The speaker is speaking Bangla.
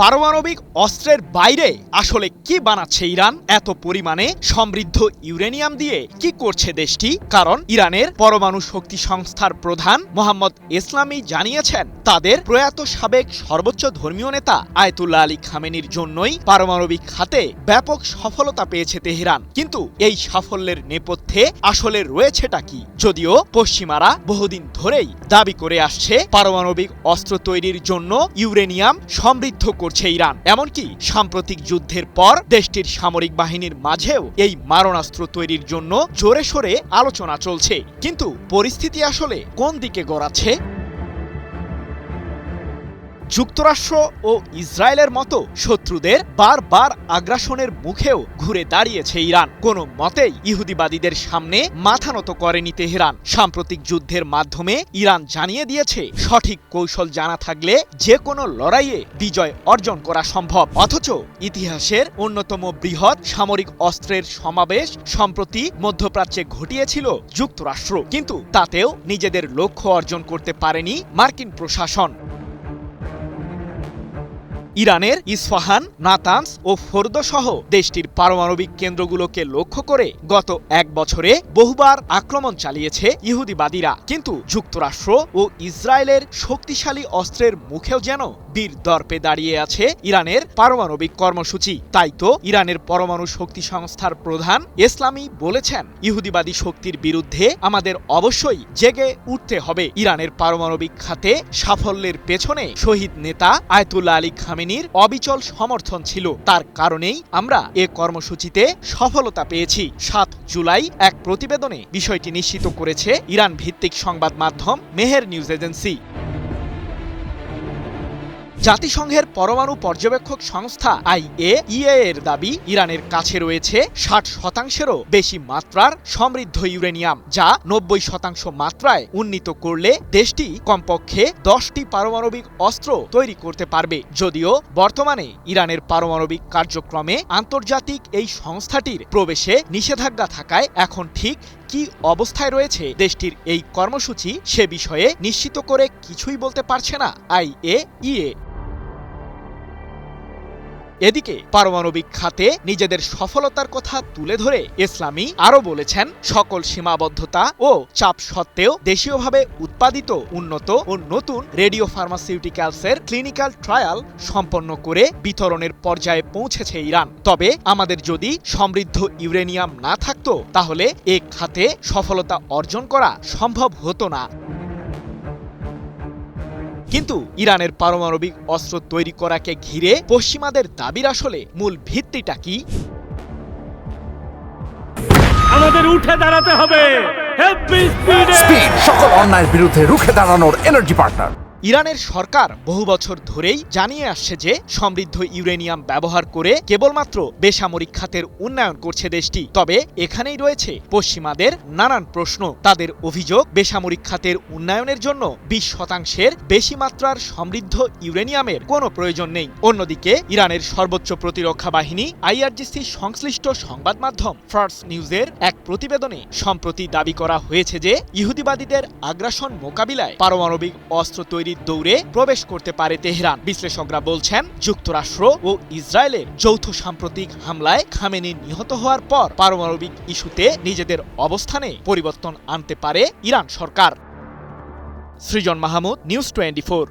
পারমাণবিক অস্ত্রের বাইরে আসলে কি বানাচ্ছে ইরান? এত পরিমাণে সমৃদ্ধ ইউরেনিয়াম দিয়ে কি করছে দেশটি? কারণ ইরানের পরমাণু শক্তি সংস্থার প্রধান মোহাম্মদ ইসলামী জানিয়েছেন, তাদের প্রয়াত সাবেক সর্বোচ্চ ধর্মীয় নেতা আয়াতুল্লাহ আলী খামেনির জন্যই পারমাণবিক খাতে ব্যাপক সফলতা পেয়েছে তেহরান। কিন্তু এই সাফল্যের নেপথ্যে আসলে রয়েছেটা কি? যদিও পশ্চিমারা বহুদিন ধরেই দাবি করে আসছে পারমাণবিক অস্ত্র তৈরির জন্য ইউরেনিয়াম সমৃদ্ধ করছে ইরান। এমনকি সাম্প্রতিক যুদ্ধের পর দেশটির সামরিক বাহিনীর মাঝেও এই মারণাস্ত্র তৈরির জন্য জোরে সোরে আলোচনা চলছে। কিন্তু পরিস্থিতি আসলে কোন দিকে গড়াচ্ছে? যুক্তরাষ্ট্র ও ইসরায়েলের মতো শত্রুদের বারবার আগ্রাসনের মুখেও ঘুরে দাঁড়িয়েছে ইরান। কোনো মতেই ইহুদিবাদীদের সামনে মাথা নত করেনি তেহরান। সাম্প্রতিক যুদ্ধের মাধ্যমে ইরান জানিয়ে দিয়েছে, সঠিক কৌশল জানা থাকলে যে কোনো লড়াইয়ে বিজয় অর্জন করা সম্ভব। অথচ ইতিহাসের অন্যতম বৃহৎ সামরিক অস্ত্রের সমাবেশ সম্প্রতি মধ্যপ্রাচ্যে ঘটিয়েছিল যুক্তরাষ্ট্র, কিন্তু তাতেও নিজেদের লক্ষ্য অর্জন করতে পারেনি মার্কিন প্রশাসন। ইরানের ইস্পাহান, নাতানস ও ফোর্দো সহ দেশটির পারমাণবিক কেন্দ্রগুলোকে লক্ষ্য করে গত এক বছরে বহুবার আক্রমণ চালিয়েছে ইহুদিবাদীরা। কিন্তু যুক্তরাষ্ট্র ও ইসরায়েলের শক্তিশালী অস্ত্রের মুখেও যেন বীর দর্পে দাঁড়িয়ে আছে ইরানের পারমাণবিক কর্মসূচি। তাই তো ইরানের পরমাণু শক্তি সংস্থার প্রধান ইসলামী বলেছেন, ইহুদিবাদী শক্তির বিরুদ্ধে আমাদের অবশ্যই জেগে উঠতে হবে। ইরানের পারমাণবিক খাতে সাফল্যের পেছনে শহীদ নেতা আয়াতুল্লাহ আলী খামেনির অবিচল সমর্থন ছিল। তার কারণেই আমরা এ কর্মসূচিতে সফলতা পেয়েছি। 7 জুলাই এক প্রতিবেদনে বিষয়টি নিশ্চিত করেছে ইরান ভিত্তিক সংবাদ মাধ্যম মেহের নিউজ এজেন্সি। জাতিসংঘের পরমাণু পর্যবেক্ষক সংস্থা IAEA এর দাবি, ইরানের কাছে রয়েছে 60%-এরও বেশি মাত্রার সমৃদ্ধ ইউরেনিয়াম, যা 90% মাত্রায় উন্নীত করলে দেশটি কমপক্ষে 10টি পারমাণবিক অস্ত্র তৈরি করতে পারবে। যদিও বর্তমানে ইরানের পারমাণবিক কার্যক্রমে আন্তর্জাতিক এই সংস্থাটির প্রবেশে নিষেধাজ্ঞা থাকায় এখন ঠিক কি অবস্থায় রয়েছে দেশটির এই কর্মসূচি সে বিষয়ে নিশ্চিত করে কিছুই বলতে পারছে না IAEA। এদিকে পারমাণবিক খাতে নিজেদের সফলতার কথা তুলে ধরে ইসলামী আরও বলেছেন, সকল সীমাবদ্ধতা ও চাপ সত্ত্বেও দেশীয়ভাবে উৎপাদিত উন্নত ও নতুন রেডিও ফার্মাসিউটিক্যালসের ক্লিনিক্যাল ট্রায়াল সম্পন্ন করে বিতরণের পর্যায়ে পৌঁছেছে ইরান। তবে আমাদের যদি সমৃদ্ধ ইউরেনিয়াম না থাকতো তাহলে এ খাতে সফলতা অর্জন করা সম্ভব হতো না। কিন্তু ইরানের পারমাণবিক অস্ত্র তৈরি করাকে ঘিরে পশ্চিমাদের দাবির আসলে মূল ভিত্তিটা কি? আমাদের উঠে দাঁড়াতে হবে। স্পিড, সকল অন্যায়ের বিরুদ্ধে রুখে দাঁড়ানোর এনার্জি পার্টনার। ইরানের সরকার বহু বছর ধরেই জানিয়ে আসছে যে সমৃদ্ধ ইউরেনিয়াম ব্যবহার করে কেবলমাত্র বেসামরিক খাতের উন্নয়ন করছে দেশটি। তবে এখানেই রয়েছে পশ্চিমাদের নানান প্রশ্ন। তাদের অভিযোগ, বেসামরিক খাতের উন্নয়নের জন্য 20%-এর বেশি মাত্রার সমৃদ্ধ ইউরেনিয়ামের কোনো প্রয়োজন নেই। অন্যদিকে ইরানের সর্বোচ্চ প্রতিরক্ষা বাহিনী IRGC সংশ্লিষ্ট সংবাদ মাধ্যম ফার্স নিউজের এক প্রতিবেদনে সম্প্রতি দাবি করা হয়েছে যে ইহুদিবাদীদের আগ্রাসন মোকাবিলায় পারমাণবিক অস্ত্র তৈরির দৌড়ে প্রবেশ করতে পারে তেহরান। বিশ্লেষকরা বলছেন, যুক্তরাষ্ট্র ও ইসরায়েলের যৌথ সাম্প্রতিক হামলায় খামেনি নিহত হওয়ার পর পারমাণবিক ইস্যুতে নিজেদের অবস্থানে পরিবর্তন আনতে পারে ইরান সরকার। সৃজন মাহমুদ, নিউজ 24।